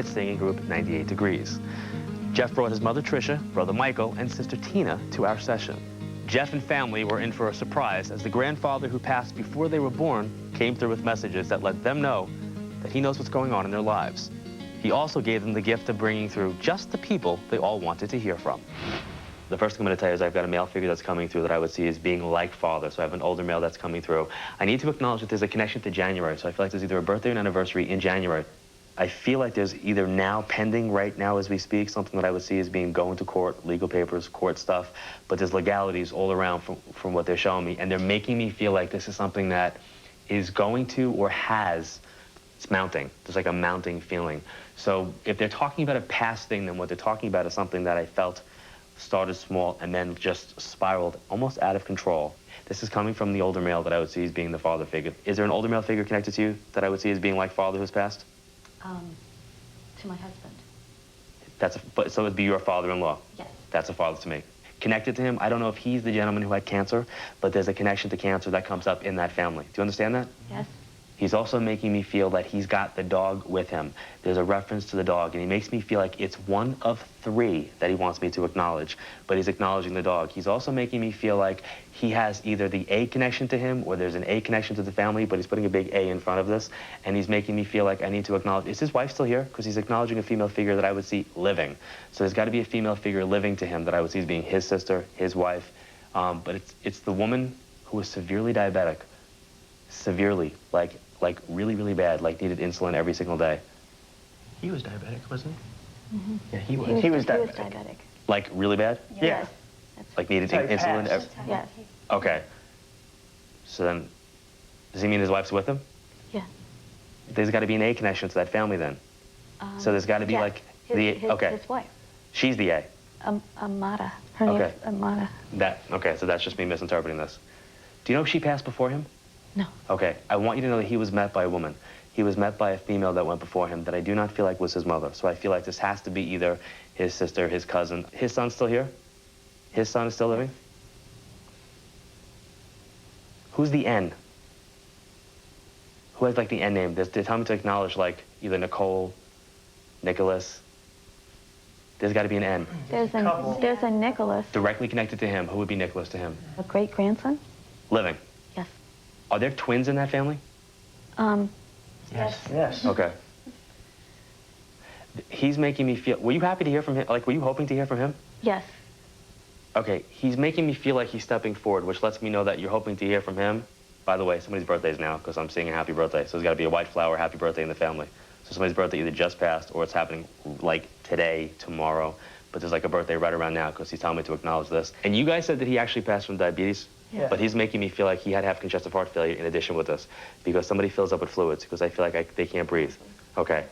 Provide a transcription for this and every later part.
singing group 98 Degrees. Jeff brought his mother Tricia, brother Michael, and sister Tina to our session. Jeff and family were in for a surprise as the grandfather who passed before they were born came through with messages that let them know that he knows what's going on in their lives. He also gave them the gift of bringing through just the people they all wanted to hear from. The first thing I'm going to tell you is I've got a male figure that's coming through that I would see as being like father. So I have an older male that's coming through. I need to acknowledge that there's a connection to January. So I feel like there's either a birthday or an anniversary in January. I feel like there's either now, pending right now as we speak, something that I would see as being going to court, legal papers, court stuff, but there's legalities all around from what they're showing me, and they're making me feel like this is something that is going to or has, it's mounting. There's like a mounting feeling. So if they're talking about a past thing, then what they're talking about is something that I felt started small and then just spiraled almost out of control. This is coming from the older male that I would see as being the father figure. Is there an older male figure connected to you that I would see as being like father who's passed? To my husband. So it'd be your father-in-law? Yes. That's a father to me. Connected to him, I don't know if he's the gentleman who had cancer, but there's a connection to cancer that comes up in that family. Do you understand that? Yes. He's also making me feel that he's got the dog with him. There's a reference to the dog, and he makes me feel like it's one of three that he wants me to acknowledge, but he's acknowledging the dog. He's also making me feel like he has either the A connection to him or there's an A connection to the family, but he's putting a big A in front of this, and he's making me feel like I need to acknowledge, is his wife still here? Because he's acknowledging a female figure that I would see living. So there's got to be a female figure living to him that I would see as being his sister, his wife, but it's the woman who is severely diabetic, severely, like really, really bad, like needed insulin every single day. He was diabetic, wasn't he? Mm-hmm. Yeah, he was. He was diabetic. Like really bad? Yeah. Like needed insulin every... Yes. Okay. So then, does he mean his wife's with him? Yeah. There's got to be an A connection to that family then. So there's got to be like his wife. She's the A. Amada. Her name is Amada. Okay, so that's just me misinterpreting this. Do you know if she passed before him? No. Okay, I want you to know that he was met by a woman. He was met by a female that went before him that I do not feel like was his mother. So I feel like this has to be either his sister, his cousin. His son's still here? His son is still living? Who's the N? Who has like the N name? They're telling me to acknowledge like either Nicole, Nicholas. There's got to be an N. There's a Nicholas. Directly connected to him. Who would be Nicholas to him? A great-grandson? Living. Yes. Are there twins in that family? Yes. Yes. Okay. He's making me feel... Were you happy to hear from him? Like, were you hoping to hear from him? Yes. Okay, he's making me feel like he's stepping forward, which lets me know that you're hoping to hear from him. By the way, somebody's birthday is now, because I'm seeing a happy birthday. So there's got to be a white flower, happy birthday in the family. So somebody's birthday either just passed or it's happening like today, tomorrow. But there's like a birthday right around now because he's telling me to acknowledge this. And you guys said that he actually passed from diabetes? Yeah. But he's making me feel like he had to have congestive heart failure in addition with this because somebody fills up with fluids because I feel like they can't breathe. Okay.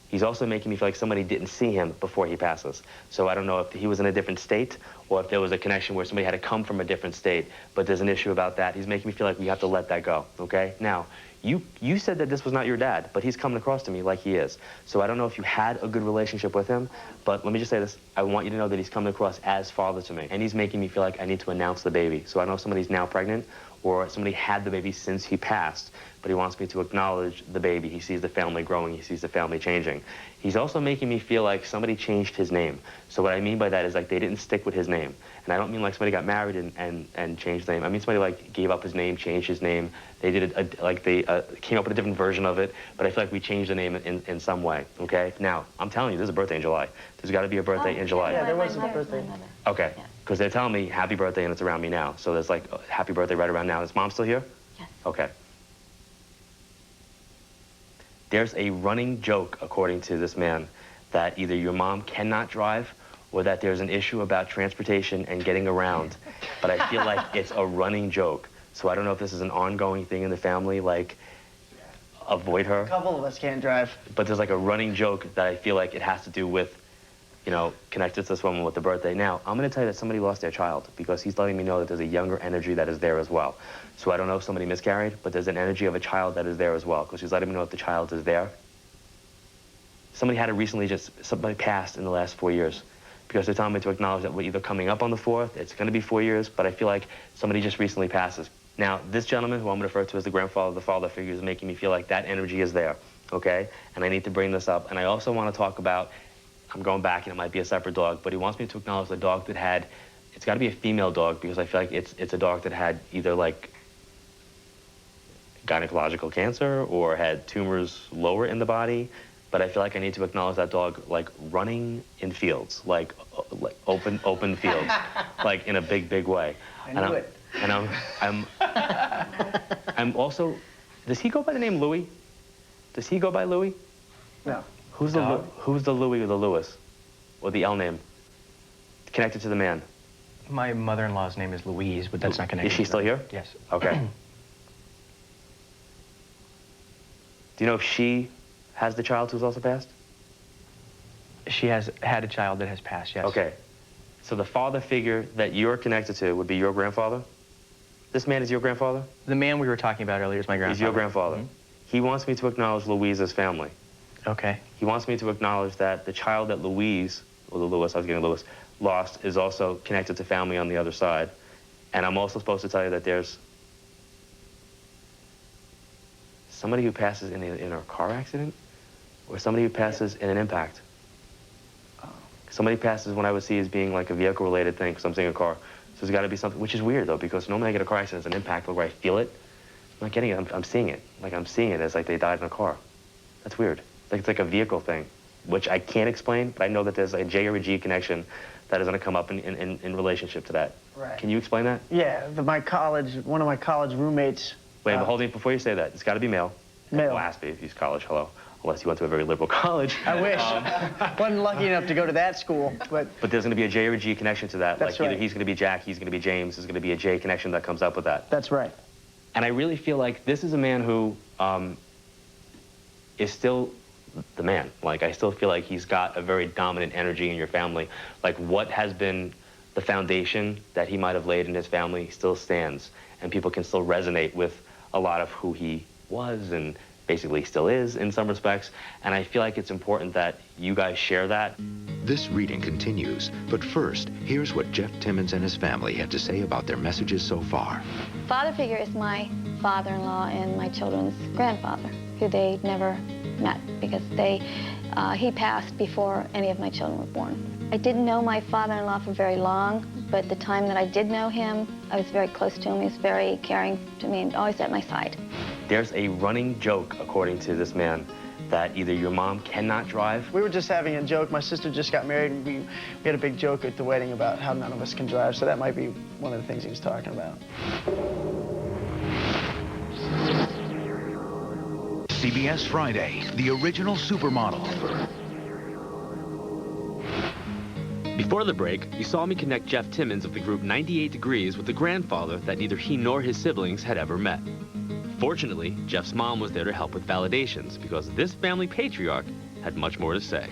He's also making me feel like somebody didn't see him before he passes. So I don't know if he was in a different state or if there was a connection where somebody had to come from a different state, but there's an issue about that. He's making me feel like we have to let that go, okay? Now, you said that this was not your dad, but he's coming across to me like he is. So I don't know if you had a good relationship with him, but let me just say this. I want you to know that he's coming across as father to me, and he's making me feel like I need to announce the baby. So I don't know if somebody's now pregnant or somebody had the baby since he passed, but he wants me to acknowledge the baby. He sees the family growing. He sees the family changing. He's also making me feel like somebody changed his name. So what I mean by that is like they didn't stick with his name. And I don't mean like somebody got married and changed the name. I mean somebody like gave up his name, changed his name. They did it, like they came up with a different version of it, but I feel like we changed the name in some way, okay? Now, I'm telling you, there's a birthday in July. There's got to be a birthday in July. Yeah, there was a birthday. Okay, because they're telling me happy birthday and it's around me now. So there's like happy birthday right around now. Is mom still here? Yes. Okay. There's a running joke, according to this man, that either your mom cannot drive or that there's an issue about transportation and getting around. But I feel like it's a running joke. So I don't know if this is an ongoing thing in the family, like avoid her. A couple of us can't drive. But there's like a running joke that I feel like it has to do with, you know, connected to this woman with the birthday. Now, I'm going to tell you that somebody lost their child because he's letting me know that there's a younger energy that is there as well. So I don't know if somebody miscarried, but there's an energy of a child that is there as well because he's letting me know if the child is there. Somebody had it recently, somebody passed in the last 4 years because they're telling me to acknowledge that we're either coming up on the 4th, it's going to be 4 years, but I feel like somebody just recently passes. Now, this gentleman, who I'm going to refer to as the grandfather, the father figure, is making me feel like that energy is there. okay? And I need to bring this up. And I also want to talk about, I'm going back, and it might be a separate dog, but he wants me to acknowledge the dog that had, it's got to be a female dog, because I feel like it's a dog that had either like gynecological cancer or had tumors lower in the body. But I feel like I need to acknowledge that dog like running in fields, like open fields, like in a big way. I knew it. And I'm also, does he go by the name Louis? Does he go by Louis? No. Who's the Louis or the Louis? Or the L name? Connected to the man? My mother-in-law's name is Louise, but that's not connected. Is she still here? Yes. Okay. Do you know if she has the child who's also passed? She has had a child that has passed, yes. Okay. So the father figure that you're connected to would be your grandfather? This man is your grandfather? The man we were talking about earlier is my grandfather. He's your grandfather. Mm-hmm. He wants me to acknowledge Louise's family. Okay. He wants me to acknowledge that the child that Louise, or the Lewis, I was getting Lewis, lost is also connected to family on the other side. And I'm also supposed to tell you that there's somebody who passes in a car accident, or somebody who passes in an impact. Somebody passes what I would see as being like a vehicle-related thing, because I'm seeing a car. So there's got to be something, which is weird, though, because normally I get a car accident, it's an impact where I feel it. I'm not getting it, I'm seeing it. Like, I'm seeing it as like they died in a car. That's weird. Like, it's like a vehicle thing, which I can't explain, but I know that there's a J or a G connection that is going to come up in relationship to that. Right. Can you explain that? Yeah, one of my college roommates. Wait, but hold on, before you say that, it's got to be male. Male. Well, it has to be if he's college, hello. Unless you went to a very liberal college. I wish. Wasn't lucky enough to go to that school, but... But there's going to be a J or a G connection to that. That's like, either right. he's going to be Jack, he's going to be James, there's going to be a J connection that comes up with that. That's right. And I really feel like this is a man who is still the man. Like, I still feel like he's got a very dominant energy in your family. Like, what has been the foundation that he might have laid in his family still stands. And people can still resonate with a lot of who he was and basically still is in some respects. And I feel like it's important that you guys share that. This reading continues, but first, here's what Jeff Timmons and his family had to say about their messages so far. Father figure is my father-in-law and my children's grandfather, who they never met because he passed before any of my children were born. I didn't know my father-in-law for very long, but the time that I did know him, I was very close to him. He was very caring to me and always at my side. There's a running joke, according to this man, that either your mom cannot drive. We were just having a joke. My sister just got married, and we had a big joke at the wedding about how none of us can drive, so that might be one of the things he was talking about. CBS Friday, the original supermodel. Before the break, you saw me connect Jeff Timmons of the group 98 Degrees with the grandfather that neither he nor his siblings had ever met. Fortunately, Jeff's mom was there to help with validations because this family patriarch had much more to say.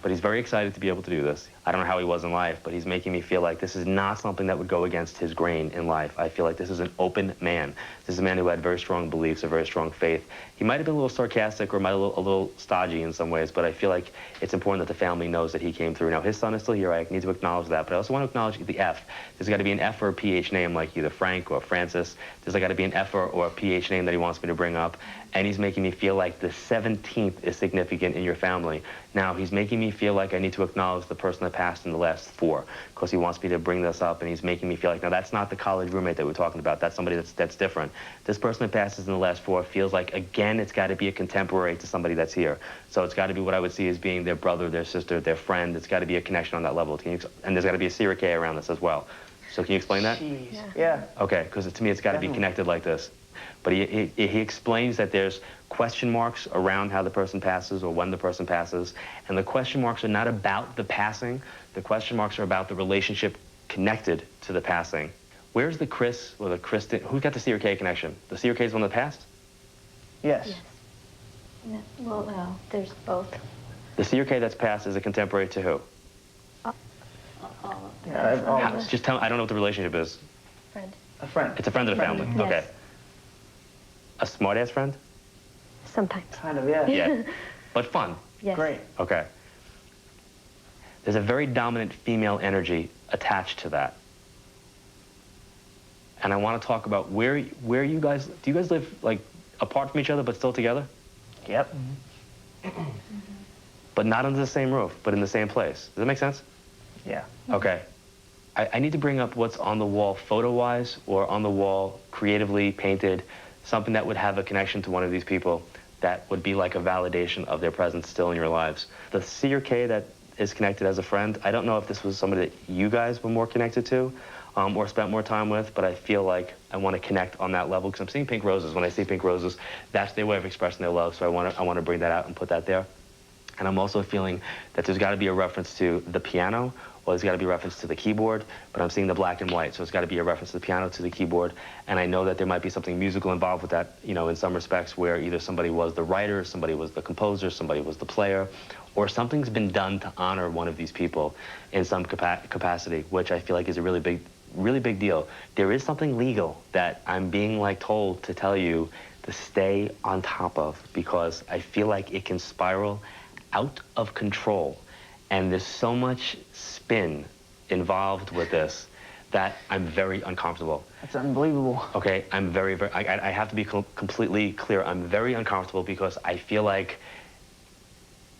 But he's very excited to be able to do this. I don't know how he was in life, but he's making me feel like this is not something that would go against his grain in life. I feel like this is an open man. This is a man who had very strong beliefs, a very strong faith. He might have been a little sarcastic or might have been a little stodgy in some ways, but I feel like it's important that the family knows that he came through. Now, his son is still here. I need to acknowledge that, but I also want to acknowledge the F. There's got to be an F or a PH name, like either Frank or Francis. There's got to be an F or a PH name that he wants me to bring up, and he's making me feel like the 17th is significant in your family. Now, he's making me feel like I need to acknowledge the person that passed in the last 4, because he wants me to bring this up, and he's making me feel like, now, that's not the college roommate that we're talking about. That's somebody that's different. This person that passes in the last 4 feels like, again, it's got to be a contemporary to somebody that's here. So it's got to be what I would see as being their brother, their sister, their friend. It's got to be a connection on that level. And there's got to be a Sierra K around this as well. So can you explain that? Jeez. Yeah. Okay, because to me, it's got to be connected like this. But he explains that there's question marks around how the person passes or when the person passes. And the question marks are not about the passing. The question marks are about the relationship connected to the passing. Where's the Chris or the Kristen? Who's got the Sierra K connection? The Sierra K is the one that passed? Yes. Yes. No, well, no, there's both. The Sierra K that's passed is a contemporary to who? Just tell me, I don't know what the relationship is. Friend. A friend. It's a friend of the family. Yes. Okay. A smart-ass friend? Sometimes. Kind of, yeah. Yeah. But fun. Yes. Great. Okay. There's a very dominant female energy attached to that. And I want to talk about where you guys, do you guys live, like, apart from each other but still together? Yep. But not under the same roof, but in the same place. Does that make sense? Yeah. Okay. I need to bring up what's on the wall photo-wise or on the wall creatively painted, something that would have a connection to one of these people that would be like a validation of their presence still in your lives. The C or K that is connected as a friend, I don't know if this was somebody that you guys were more connected to or spent more time with, but I feel like I want to connect on that level because I'm seeing pink roses. When I see pink roses, that's their way of expressing their love, so I want to bring that out and put that there. And I'm also feeling that there's got to be a reference to the piano, or there's got to be a reference to the keyboard, but I'm seeing the black and white, so it's got to be a reference to the piano, to the keyboard, and I know that there might be something musical involved with that, you know, in some respects, where either somebody was the writer, somebody was the composer, somebody was the player, or something's been done to honor one of these people in some capacity, which I feel like is a really big deal. There is something legal that I'm being like told to tell you to stay on top of, because I feel like it can spiral out of control. And there's so much spin involved with this that I'm very uncomfortable. That's unbelievable. Okay, I'm very, I have to be completely clear. I'm very uncomfortable because I feel like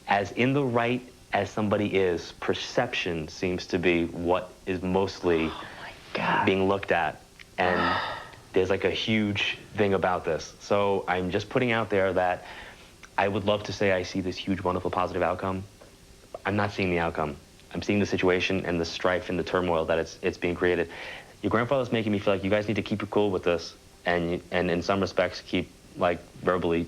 as in the right as somebody is, perception seems to be what is mostly being looked at. And there's like a huge thing about this. So I'm just putting out there that I would love to say I see this huge, wonderful, positive outcome. I'm not seeing the outcome. I'm seeing the situation and the strife and the turmoil that it's being created. Your grandfather's making me feel like you guys need to keep your cool with this, and in some respects keep like verbally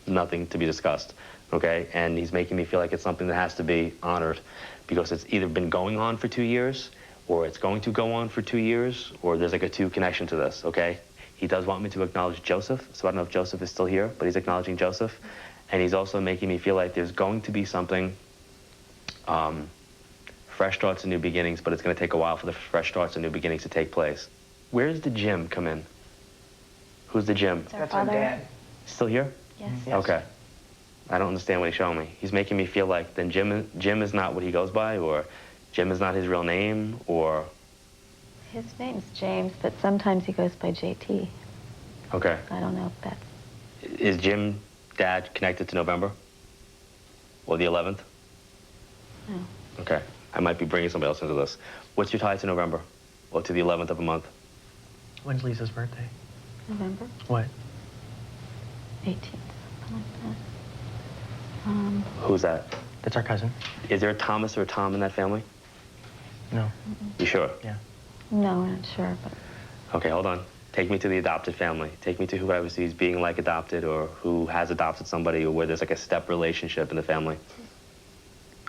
nothing to be discussed, okay? And he's making me feel like it's something that has to be honored because it's either been going on for 2 years, or it's going to go on for 2 years, or there's like a 2 connection to this, okay? He does want me to acknowledge Joseph, so I don't know if Joseph is still here, but he's acknowledging Joseph. And he's also making me feel like there's going to be something, fresh starts and new beginnings, but it's going to take a while for the fresh starts and new beginnings to take place. Where does the Jim come in? Who's the Jim? That's our dad. Still here? Yes. Yes. Okay. I don't understand what he's showing me. He's making me feel like then Jim is not what he goes by, or Jim is not his real name, or... His name's James, but sometimes he goes by JT. Okay. I don't know if that's... Is Jim, Dad, connected to November? Or the 11th? No. Okay. I might be bringing somebody else into this. What's your tie to November? Or to the 11th of a month? When's Lisa's birthday? November What? 18th, something like that. Who's that? That's our cousin. Is there a Thomas or a Tom in that family? No. You sure? Yeah. No, I'm not sure, but... Okay, hold on. Take me to the adopted family. Take me to whoever sees being like adopted, or who has adopted somebody, or where there's like a step relationship in the family.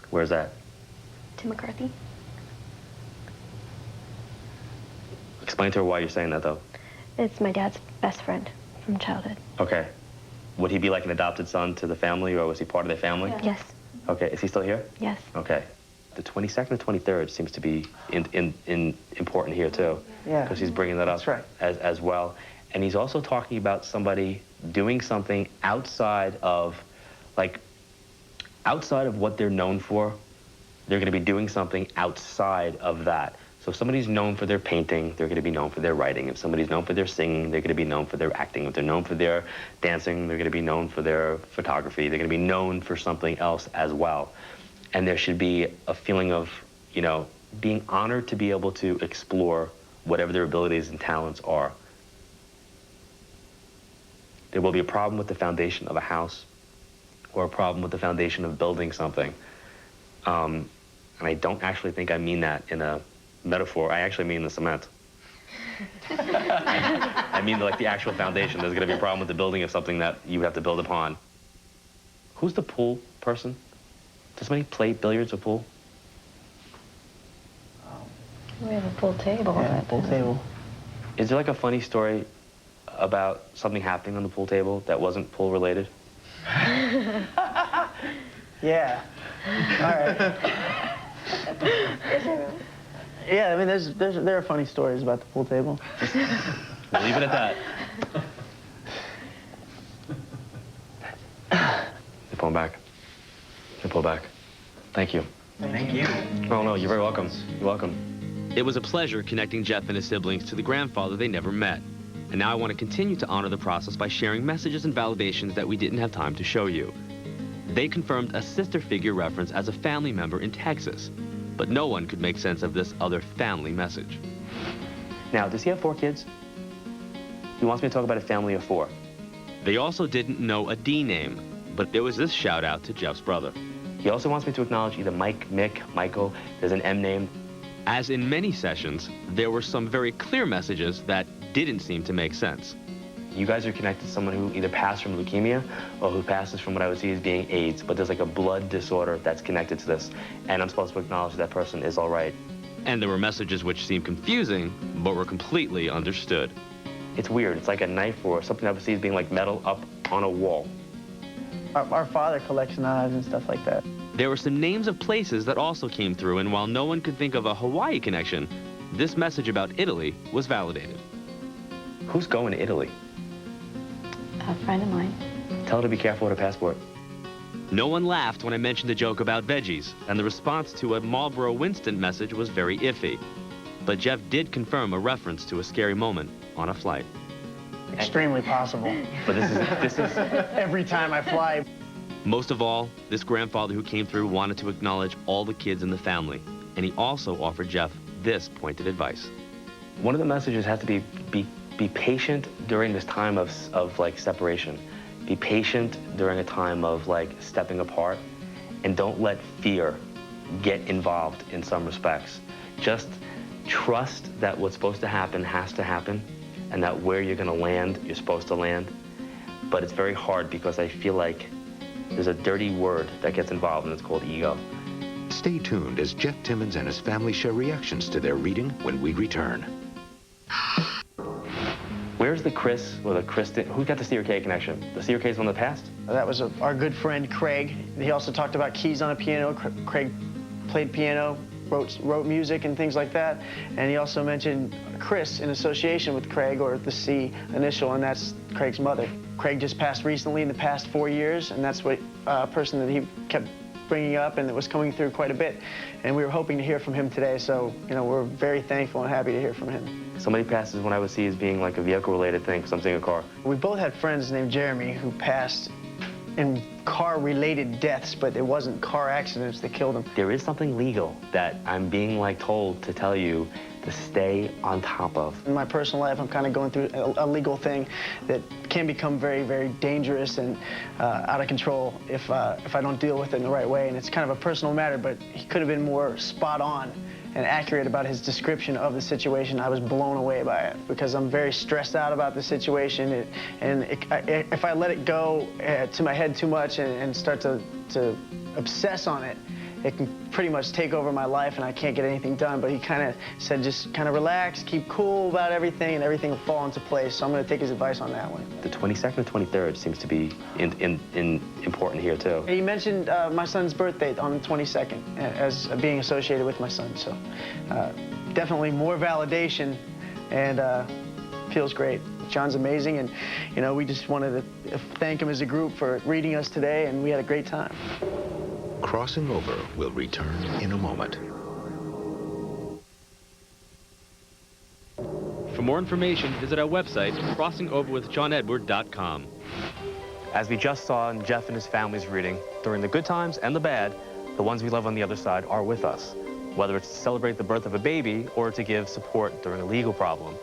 Where's that? Tim McCarthy? Explain to her why you're saying that, though. It's my dad's best friend from childhood. Okay. Would he be like an adopted son to the family, or was he part of their family? Yes. Okay, is he still here? Yes. Okay. The 22nd and 23rd seems to be important here, too. Yeah. Because he's bringing that up That's right. as well. And he's also talking about somebody doing something outside of, like, outside of what they're known for. They're going to be doing something outside of that. So if somebody's known for their painting, they're going to be known for their writing. If somebody's known for their singing, they're going to be known for their acting. If they're known for their dancing, they're going to be known for their photography. They're going to be known for something else as well. And there should be a feeling of, you know, being honored to be able to explore whatever their abilities and talents are. There will be a problem with the foundation of a house, or a problem with the foundation of building something. And I don't actually think I mean that in a metaphor. I actually mean the cement. I mean like the actual foundation. There's going to be a problem with the building of something that you have to build upon. Who's the pool person? Does somebody play billiards or pool? We have a pool table. Yeah, pool table. Is there like a funny story about something happening on the pool table that wasn't pool related? Yeah. All right. Yeah, I mean, there are funny stories about the pool table. We'll leave it at that. You pull back. You pull back. Thank you. Thank you. Oh, no, you're very welcome. You're welcome. It was a pleasure connecting Jeff and his siblings to the grandfather they never met. And now I want to continue to honor the process by sharing messages and validations that we didn't have time to show you. They confirmed a sister figure reference as a family member in Texas, but no one could make sense of this other family message. Now, does he have 4 kids? He wants me to talk about a family of 4. They also didn't know a D name, but there was this shout out to Jeff's brother. He also wants me to acknowledge either Mike, Mick, Michael, there's an M name. As in many sessions, there were some very clear messages that didn't seem to make sense. You guys are connected to someone who either passed from leukemia or who passes from what I would see as being AIDS, but there's like a blood disorder that's connected to this, and I'm supposed to acknowledge that person is all right. And there were messages which seemed confusing, but were completely understood. It's weird. It's like a knife or something I would see as being like metal up on a wall. Our father collects knives and stuff like that. There were some names of places that also came through, and while no one could think of a Hawaii connection, this message about Italy was validated. Who's going to Italy? A friend of mine. Tell her to be careful with her passport. No one laughed when I mentioned the joke about veggies, and the response to a Marlboro Winston message was very iffy. But Jeff did confirm a reference to a scary moment on a flight. Extremely possible. But this is Every time I fly. Most of all, this grandfather who came through wanted to acknowledge all the kids in the family, and he also offered Jeff this pointed advice. One of the messages has to be patient during this time of like separation. Be patient during a time of like stepping apart, and don't let fear get involved in some respects. Just trust that what's supposed to happen has to happen, and that where you're gonna land, you're supposed to land. But it's very hard because I feel like there's a dirty word that gets involved, and it's called ego. Stay tuned as Jeff Timmons and his family share reactions to their reading when we return. Where's the Chris or the Kristen? Who got the C or K connection? The C or K is one of the past? That was our good friend Craig. He also talked about keys on a piano. Craig played piano, wrote music and things like that. And he also mentioned Chris in association with Craig, or the C initial, and that's Craig's mother. Craig just passed recently in the past 4 years, and that's what person that he kept bringing up, and it was coming through quite a bit. And we were hoping to hear from him today, so we're very thankful and happy to hear from him. Somebody passes what I would see as being like a vehicle-related thing, because I'm seeing a car. We both had friends named Jeremy who passed in car-related deaths, but it wasn't car accidents that killed them. There is something legal that I'm being like told to tell you to stay on top of. In my personal life, I'm kind of going through a legal thing that can become very, very dangerous and out of control if I don't deal with it in the right way. And it's kind of a personal matter, but he could have been more spot on and accurate about his description of the situation. I was blown away by it because I'm very stressed out about the situation. If I let it go to my head too much and start to obsess on it, it can pretty much take over my life and I can't get anything done. But he kind of said, just kind of relax, keep cool about everything, and everything will fall into place. So I'm going to take his advice on that one. The 22nd and 23rd seems to be important here, too. He mentioned my son's birthday on the 22nd as being associated with my son. So definitely more validation, and feels great. John's amazing, and we just wanted to thank him as a group for reading us today, and we had a great time. Crossing Over will return in a moment. For more information, visit our website, crossingoverwithjohnedward.com. As we just saw in Jeff and his family's reading, during the good times and the bad, the ones we love on the other side are with us. Whether it's to celebrate the birth of a baby or to give support during a legal problem,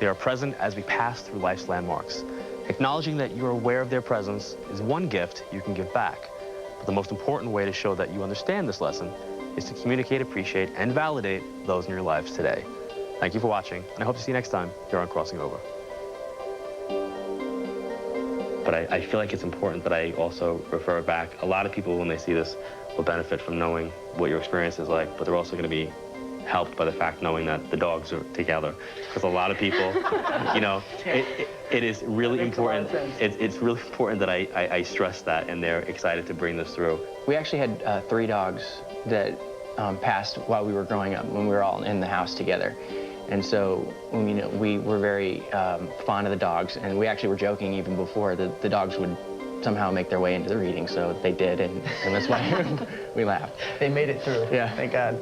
they are present as we pass through life's landmarks. Acknowledging that you're aware of their presence is one gift you can give back. But the most important way to show that you understand this lesson is to communicate, appreciate, and validate those in your lives today. Thank you for watching, and I hope to see you next time here on Crossing Over. But I feel like it's important that I also refer back. A lot of people, when they see this, will benefit from knowing what your experience is like, but they're also going to be helped by the fact knowing that the dogs are together. Because a lot of people, it is really important. It's really important that I stress that, and they're excited to bring this through. We actually had 3 dogs that passed while we were growing up, when we were all in the house together. And so, we were very fond of the dogs, and we actually were joking even before that the dogs would somehow make their way into the reading, so they did, and that's why we laughed. They made it through. Yeah. Thank God.